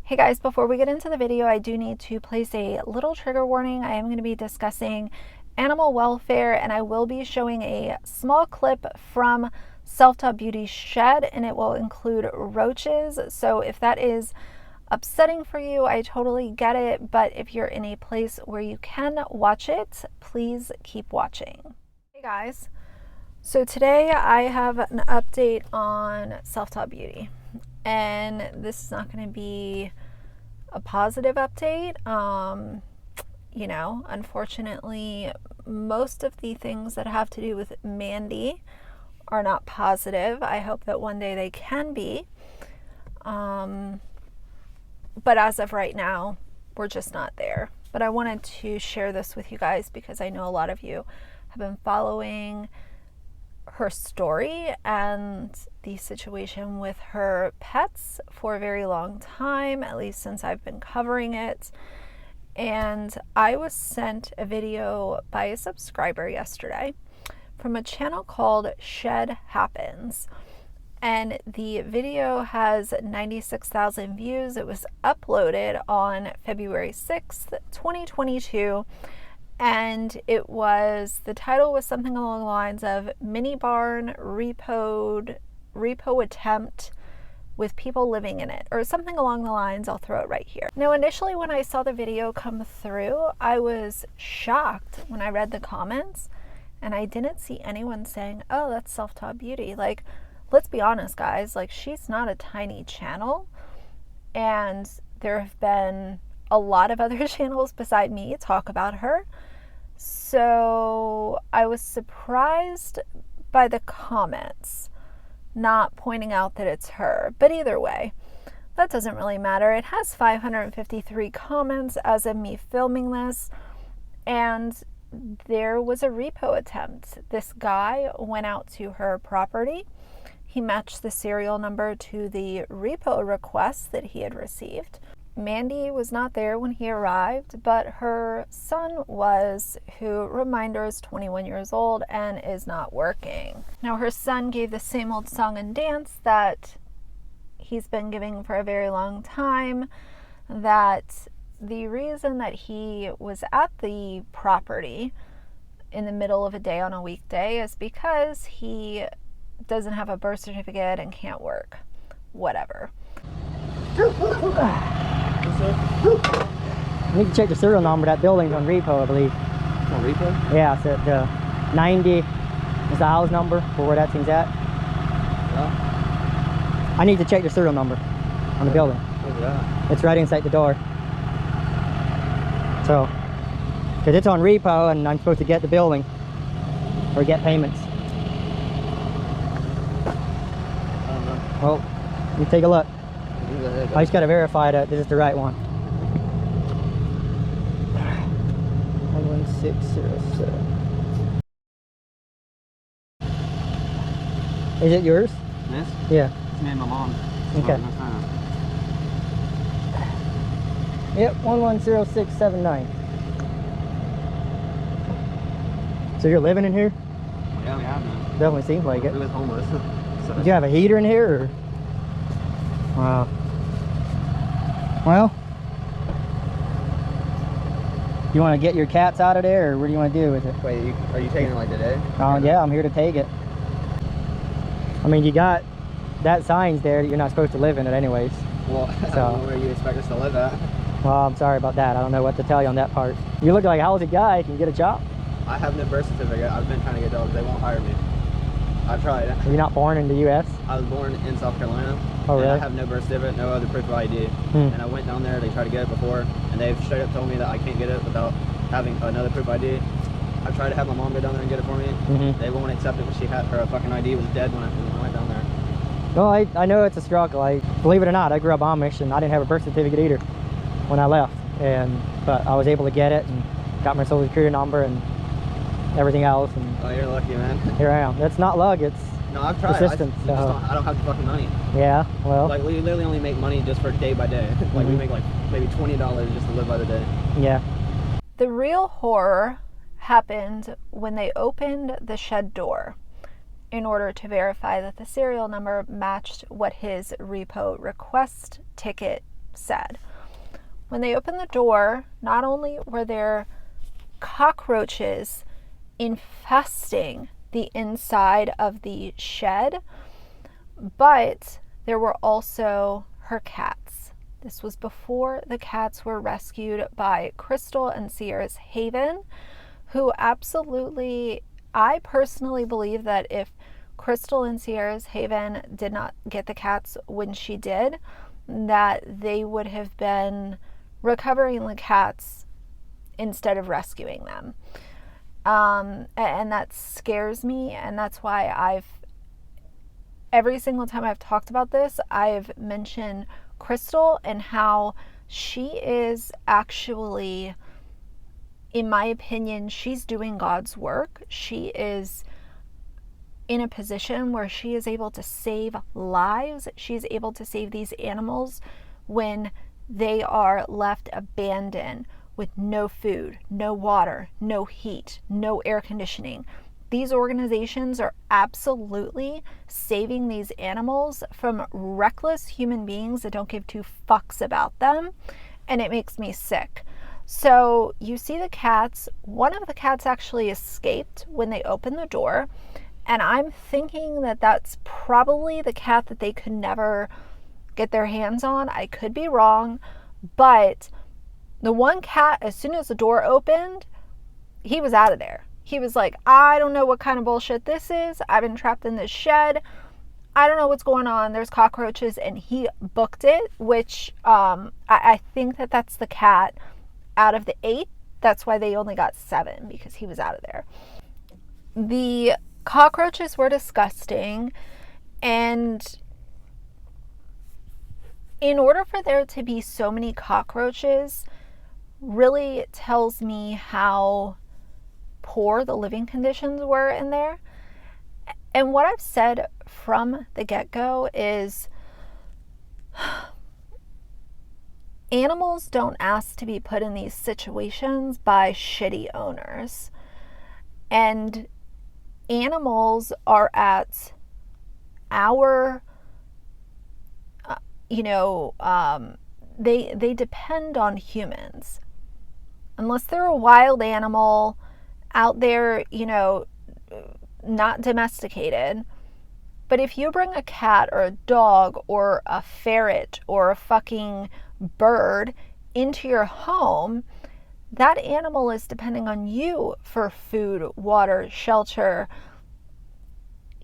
Hey guys, before we get into the video, I do need to place a little trigger warning. I am going to be discussing animal welfare, and I will be showing a small clip from SELFTAUGHT Beauty's shed, and it will include roaches. So if that is upsetting for you, I totally get it, but if you're in a place where you can watch it, please keep watching. Hey guys, so today I have an update on SELFTAUGHT Beauty. And this is not going to be a positive update. Unfortunately, most of the things that have to do with Mandy are not positive. I hope that one day they can be. But as of right now, we're just not there. But I wanted to share this with you guys because I know a lot of you have been following her story and the situation with her pets for a very long time, at least since I've been covering it. And I was sent a video by a subscriber yesterday from a channel called Shed Happens, and the video has 96,000 views. It was uploaded on February 6th, 2022. And the title was something along the lines of mini barn repo attempt with people living in it, or something along the lines. I'll throw it right here. Now, initially when I saw the video come through, I was shocked when I read the comments, and I didn't see anyone saying, oh, that's SELFTAUGHT Beauty. Like, let's be honest, guys, like, she's not a tiny channel, and there have been a lot of other channels beside me talk about her. So I was surprised by the comments not pointing out that it's her. But either way, that doesn't really matter. It has 553 comments as of me filming this, and there was a repo attempt. This guy went out to her property. He matched the serial number to the repo request that he had received. Mandy was not there when he arrived, but her son was, who, reminder, is 21 years old and is not working. Now, her son gave the same old song and dance that he's been giving for a very long time, that the reason that he was at the property in the middle of a day on a weekday is because he doesn't have a birth certificate and can't work. Whatever. I need to check the serial number. That building's on Repo, I believe. On Repo? Yeah, it's at 90 is the house number for where that thing's at. Yeah. I need to check the serial number on the building. Where's that? It's right inside the door. So, because it's on Repo and I'm supposed to get the building or get payments. I don't know. Well, you take a look. Go ahead, I just got to verify that this is the right one. 11607. Is it yours? This? Yeah. It's me and my mom. Okay. Yep, 110679. So you're living in here? Yeah, we have been. Definitely seems like it. We was homeless. So. Did you have a heater in here, or? Wow. Well, you want to get your cats out of there, or what do you want to do with it? Wait, are you taking it like today? Oh, yeah, I'm here to take it. I mean, you got that sign's there that you're not supposed to live in it anyways. Well, I So. don't know where you expect us to live at. Well, I'm sorry about that. I don't know what to tell you on that part. You look like a healthy guy. Can you get a job? I have no birth certificate. I've been trying to get jobs. They won't hire me. I've tried. You're not born in the U.S.? I was born in South Carolina. Oh, really? And I have no birth certificate, no other proof of ID. And I went down there, they tried to get it before, and they've straight up told me that I can't get it without having another proof of ID. I tried to have my mom go down there and get it for me. They won't accept it when she had her fucking ID was dead when I went down there. Well, I know it's a struggle. Believe it or not, I grew up Amish, and I didn't have a birth certificate either when I left. But I was able to get it and got my social security number and everything else. And Oh, you're lucky, man. here I am. That's not luck. It's No, I've tried. persistence. I don't have the fucking money. Yeah, well, Like, we literally only make money just for day by day. Like, we make like maybe $20 just to live by the day. yeah. The real horror happened when they opened the shed door in order to verify that the serial number matched what his repo request ticket said. When they opened the door, not only were there cockroaches infesting the inside of the shed, but there were also her cats. This was before the cats were rescued by Crystal and Sierra's Haven, who absolutely, I personally believe that if Crystal and Sierra's Haven did not get the cats when she did, that they would have been recovering the cats instead of rescuing them. And that scares me, and that's why every single time I've talked about this, I've mentioned Crystal and how she is actually, in my opinion, she's doing God's work. She is in a position where she is able to save lives. She's able to save these animals when they are left abandoned with no food, no water, no heat, no air conditioning. These organizations are absolutely saving these animals from reckless human beings that don't give two fucks about them, and it makes me sick. So you see the cats. One of the cats actually escaped when they opened the door, and I'm thinking that that's probably the cat that they could never get their hands on. I could be wrong, but the one cat, as soon as the door opened, he was out of there. He was like, I don't know what kind of bullshit this is. I've been trapped in this shed. I don't know what's going on. There's cockroaches, and he booked it, which I think that that's the cat out of the 8. That's why they only got 7, because he was out of there. The cockroaches were disgusting, and in order for there to be so many cockroaches, really tells me how poor the living conditions were in there. And what I've said from the get-go is animals don't ask to be put in these situations by shitty owners. And animals are at our, they depend on humans. Unless they're a wild animal out there, not domesticated. But if you bring a cat or a dog or a ferret or a fucking bird into your home, that animal is depending on you for food, water, shelter,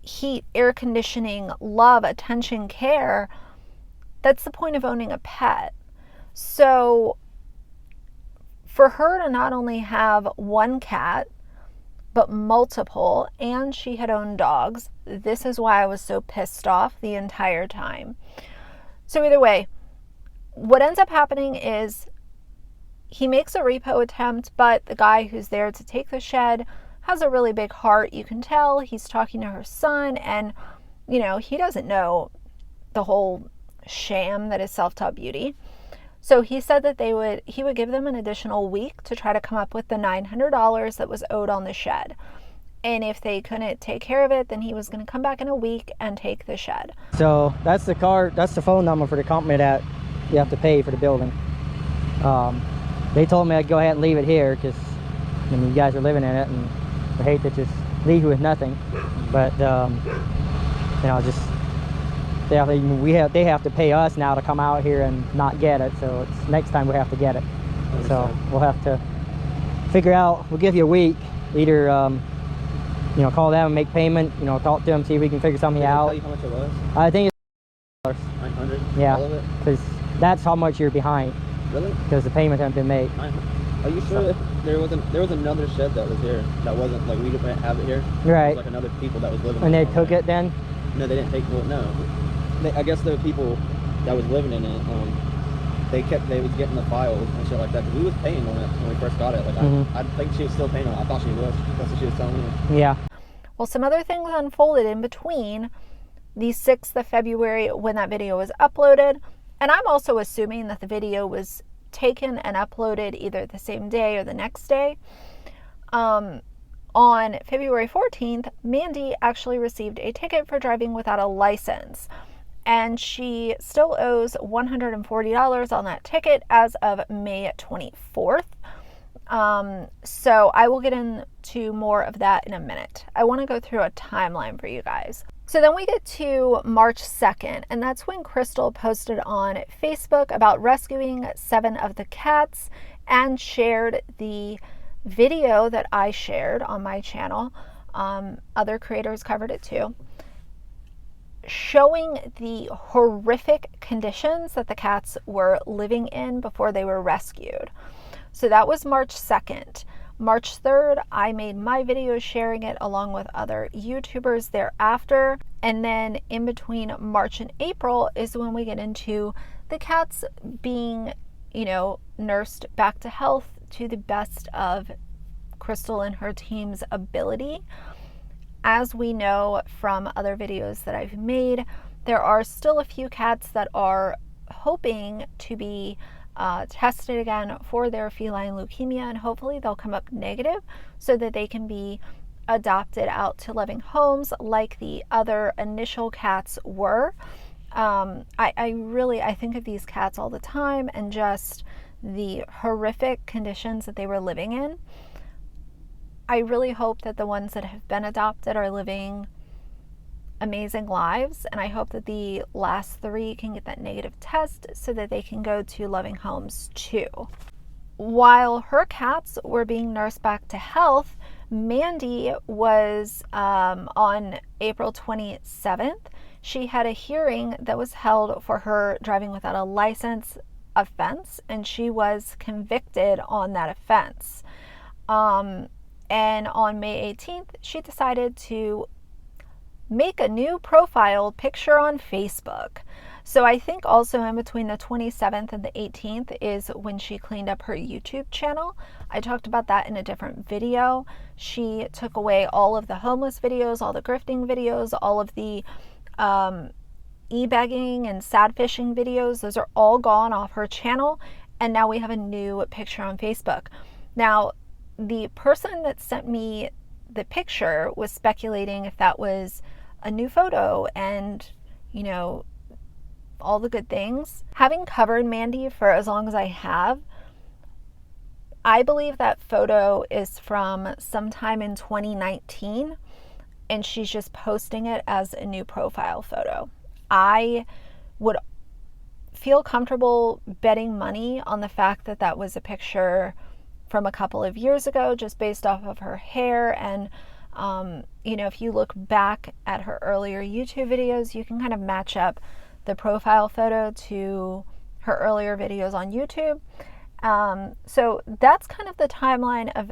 heat, air conditioning, love, attention, care. That's the point of owning a pet. So for her to not only have one cat, but multiple, and she had owned dogs, this is why I was so pissed off the entire time. So either way, what ends up happening is he makes a repo attempt, but the guy who's there to take the shed has a really big heart. You can tell he's talking to her son, and he doesn't know the whole sham that is Self-Taught Beauty. So he said that he would give them an additional week to try to come up with the $900 that was owed on the shed. And if they couldn't take care of it, then he was going to come back in a week and take the shed. So that's the phone number for the company that you have to pay for the building. They told me I'd go ahead and leave it here because you guys are living in it, and I hate to just leave you with nothing. But just they have to pay us now to come out here and not get it. So it's next time we have to get it. So we'll have to figure out. We'll give you a week. Either call them and make payment. Talk to them, see if we can figure something out. Tell you how much it was? I think it's $900. yeah, all of it? because that's how much you're behind. Really? Because the payment hasn't been made. Are you sure there was another shed that was here that wasn't like we didn't have it here? Right. It was like another people that was living. And in they took it then? No, they didn't take it. No. I guess the people that was living in it, they was getting the files and shit like that. Cause we was paying on it when we first got it. Like I think she was still paying on it. I thought she was. That's what she was telling me. Yeah. Well, some other things unfolded in between the 6th of February when that video was uploaded. And I'm also assuming that the video was taken and uploaded either the same day or the next day. On February 14th, Mandy actually received a ticket for driving without a license. and she still owes $140 on that ticket as of May 24th. So I will get into more of that in a minute. I want to go through a timeline for you guys. So then we get to March 2nd, and that's when Crystal posted on Facebook about rescuing 7 of the cats and shared the video that I shared on my channel. Other creators covered it too, showing the horrific conditions that the cats were living in before they were rescued. So that was March 2nd. March 3rd, I made my video sharing it along with other YouTubers thereafter. And then in between March and April is when we get into the cats being, nursed back to health to the best of Crystal and her team's ability. As we know from other videos that I've made, there are still a few cats that are hoping to be tested again for their feline leukemia, and hopefully they'll come up negative so that they can be adopted out to loving homes like the other initial cats were. I think of these cats all the time and just the horrific conditions that they were living in. I really hope that the ones that have been adopted are living amazing lives, and I hope that the last 3 can get that negative test so that they can go to loving homes too. While her cats were being nursed back to health, Mandy was on April 27th. She had a hearing that was held for her driving without a license offense, and she was convicted on that offense. And on May 18th, she decided to make a new profile picture on Facebook. So I think also in between the 27th and the 18th is when she cleaned up her YouTube channel. I talked about that in a different video. She took away all of the homeless videos, all the grifting videos, all of the e-begging and sad fishing videos. Those are all gone off her channel, and now we have a new picture on Facebook. Now, the person that sent me the picture was speculating if that was a new photo and, all the good things. Having covered Mandy for as long as I have, I believe that photo is from sometime in 2019, and she's just posting it as a new profile photo. I would feel comfortable betting money on the fact that that was a picture from a couple of years ago, just based off of her hair. And if you look back at her earlier YouTube videos, you can kind of match up the profile photo to her earlier videos on YouTube. So that's kind of the timeline of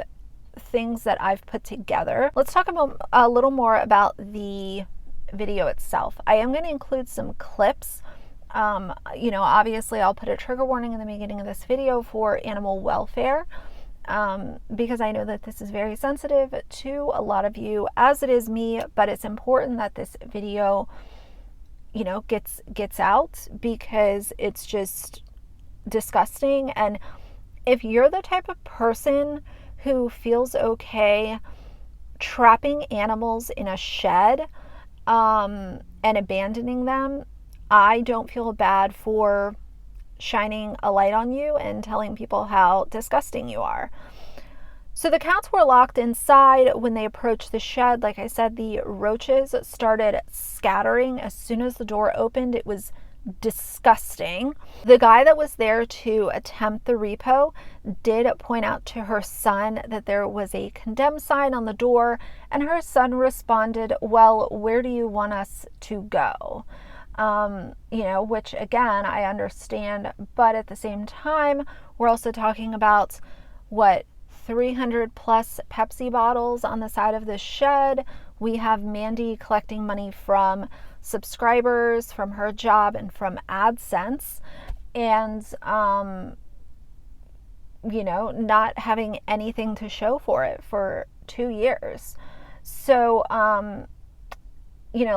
things that I've put together. Let's talk about a little more about the video itself. I am going to include some clips. Obviously I'll put a trigger warning in the beginning of this video for animal welfare. Because I know that this is very sensitive to a lot of you, as it is me, but it's important that this video, gets out, because it's just disgusting. And if you're the type of person who feels okay trapping animals in a shed, and abandoning them, I don't feel bad for shining a light on you and telling people how disgusting you are. So the cats were locked inside when they approached the shed. Like I said, the roaches started scattering as soon as the door opened. It was disgusting. The guy that was there to attempt the repo did point out to her son that there was a condemned sign on the door, and her son responded, "Well, where do you want us to go?" Which again, I understand, but at the same time, we're also talking about 300 plus Pepsi bottles on the side of this shed. We have Mandy collecting money from subscribers, from her job, and from AdSense, and not having anything to show for it for 2 years. So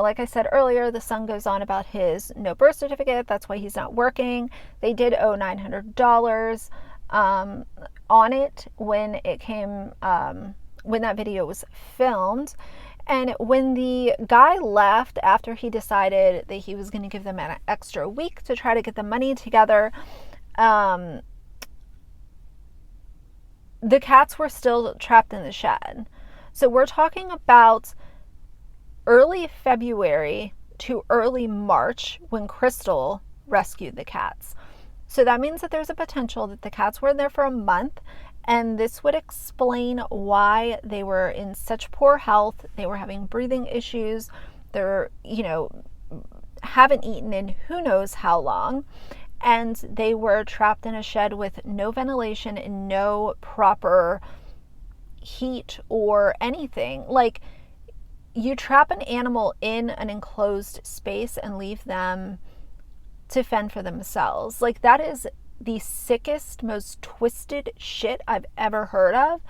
like I said earlier, the son goes on about his no birth certificate. That's why he's not working. They did owe $900 on it when it came, when that video was filmed. And when the guy left after he decided that he was going to give them an extra week to try to get the money together, the cats were still trapped in the shed. So we're talking about early February to early March when Crystal rescued the cats. So that means that there's a potential that the cats were there for a month, and this would explain why they were in such poor health. They were having breathing issues. They're, haven't eaten in who knows how long. And they were trapped in a shed with no ventilation and no proper heat or anything. Like, you trap an animal in an enclosed space and leave them to fend for themselves. Like, that is the sickest, most twisted shit I've ever heard of.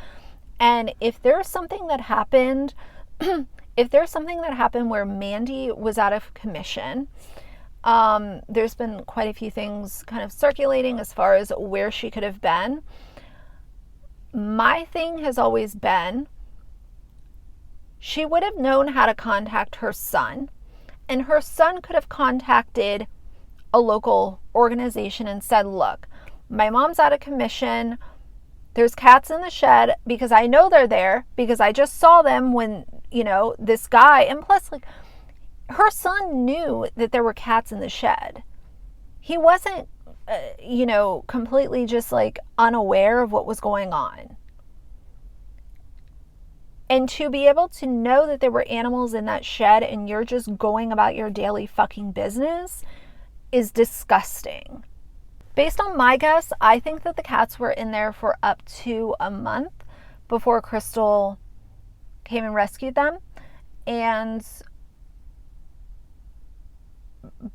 And if there's something that happened, where Mandy was out of commission, there's been quite a few things kind of circulating as far as where she could have been. My thing has always been, she would have known how to contact her son, and her son could have contacted a local organization and said, look, my mom's out of commission. There's cats in the shed, because I know they're there because I just saw them when, this guy, and plus, like, her son knew that there were cats in the shed. He wasn't, completely just like unaware of what was going on. And to be able to know that there were animals in that shed and you're just going about your daily fucking business is disgusting. Based on my guess, I think that the cats were in there for up to a month before Crystal came and rescued them. And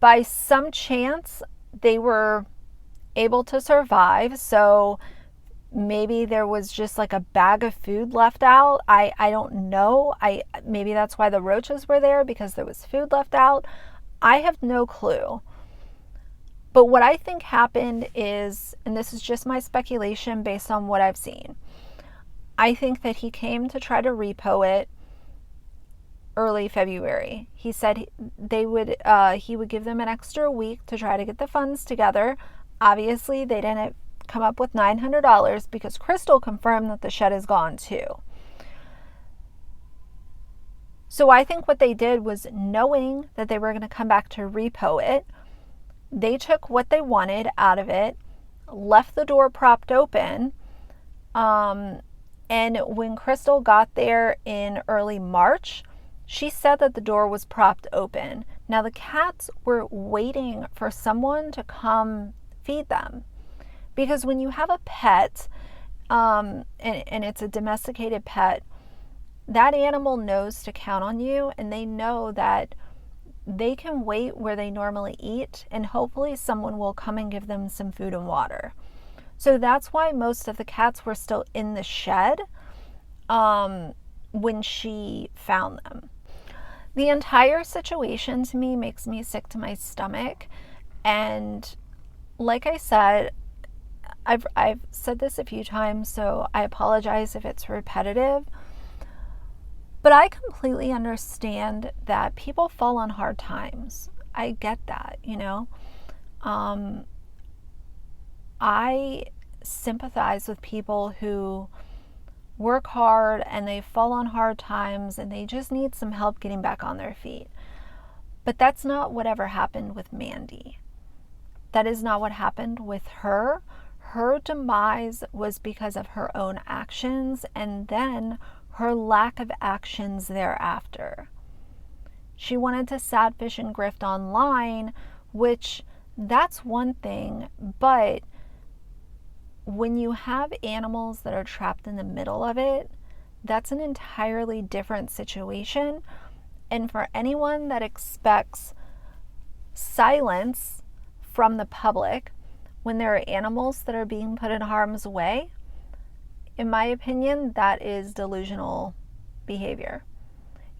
by some chance, they were able to survive. So maybe there was just like a bag of food left out. I don't know. Maybe that's why the roaches were there, because there was food left out. I have no clue. But what I think happened is, and this is just my speculation based on what I've seen, I think that he came to try to repo it early February. He said he would give them an extra week to try to get the funds together. Obviously, they didn't come up with $900 because Crystal confirmed that the shed is gone too. So I think what they did was, knowing that they were going to come back to repo it, they took what they wanted out of it, left the door propped open, and when Crystal got there in early March, she said that the door was propped open. Now, the cats were waiting for someone to come feed them. Because when you have a pet, and it's a domesticated pet, that animal knows to count on you, and they know that they can wait where they normally eat, and hopefully someone will come and give them some food and water. So that's why most of the cats were still in the shed when she found them. The entire situation to me makes me sick to my stomach. And like I said, I've said this a few times, so I apologize if it's repetitive. But I completely understand that people fall on hard times. I get that, I sympathize with people who work hard and they fall on hard times and they just need some help getting back on their feet. But that's not whatever happened with Mandy. That is not what happened with her. Her demise was because of her own actions, and then her lack of actions thereafter. She wanted to sadfish and grift online, which that's one thing, but when you have animals that are trapped in the middle of it, that's an entirely different situation. And for anyone that expects silence from the public when there are animals that are being put in harm's way, in my opinion, that is delusional behavior.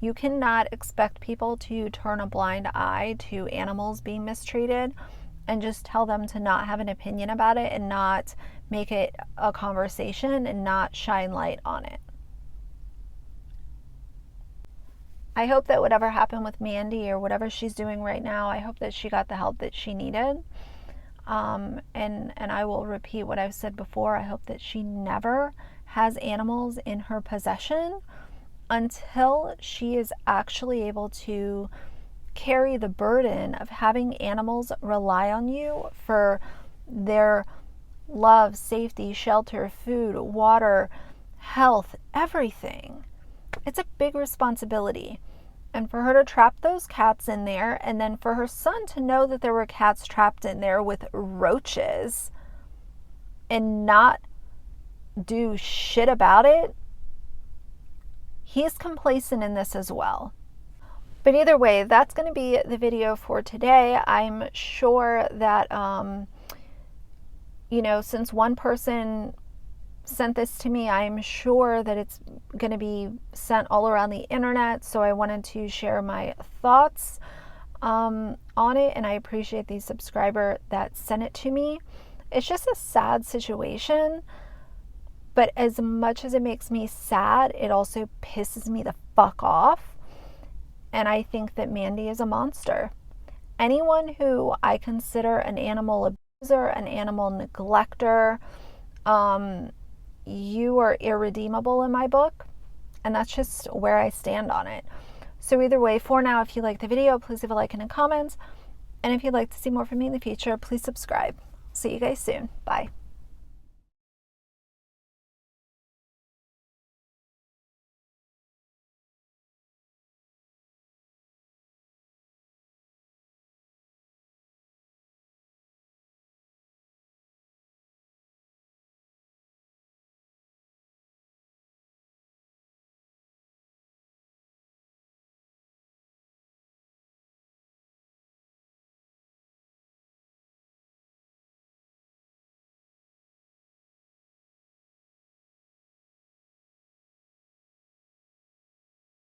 You cannot expect people to turn a blind eye to animals being mistreated and just tell them to not have an opinion about it and not make it a conversation and not shine light on it. I hope that whatever happened with Mandy or whatever she's doing right now, I hope that she got the help that she needed. And I will repeat what I've said before. I hope that she never has animals in her possession until she is actually able to carry the burden of having animals rely on you for their love, safety, shelter, food, water, health, everything. It's a big responsibility. And for her to trap those cats in there, and then for her son to know that there were cats trapped in there with roaches and not do shit about it, he's complacent in this as well. But either way, that's going to be the video for today. I'm sure that, you know, since one person sent this to me, I'm sure that it's going to be sent all around the internet. So I wanted to share my thoughts on it. And I appreciate the subscriber that sent it to me. It's just a sad situation. But as much as it makes me sad, it also pisses me the fuck off. And I think that Mandy is a monster. Anyone who I consider an animal abuser, an animal neglector, you are irredeemable in my book. And that's just where I stand on it. So either way, for now, if you like the video, please leave a like and a comment. And if you'd like to see more from me in the future, please subscribe. See you guys soon. Bye.